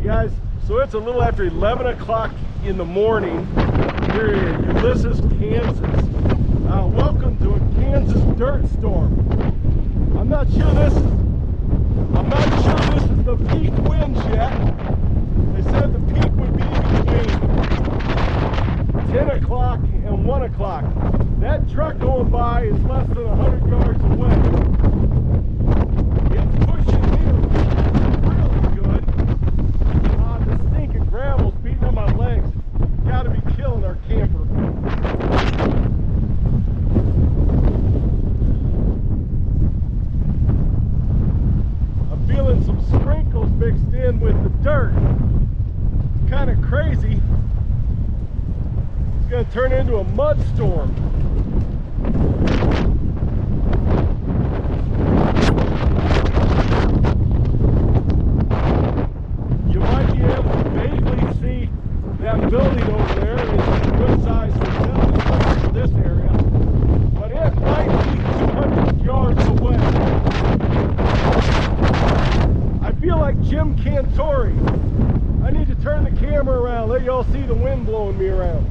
Guys, so it's a little after 11 o'clock in the morning here in Ulysses, Kansas. Welcome to a Kansas dirt storm. I'm not sure this is the peak winds yet. They said the peak would be between 10 o'clock and 1 o'clock. That truck going by is less than 100 yards away. It's pushing me really good. The stinking gravel's beating on my legs. Gotta be killing our camper. I'm feeling some sprinkles mixed in with the dirt. It's kind of crazy. It's gonna turn into a mud storm. Building over there is a good sized hotel for this area, but it might be 200 yards away. I feel like Jim Cantori. I need to turn the camera around, let y'all see the wind blowing me around.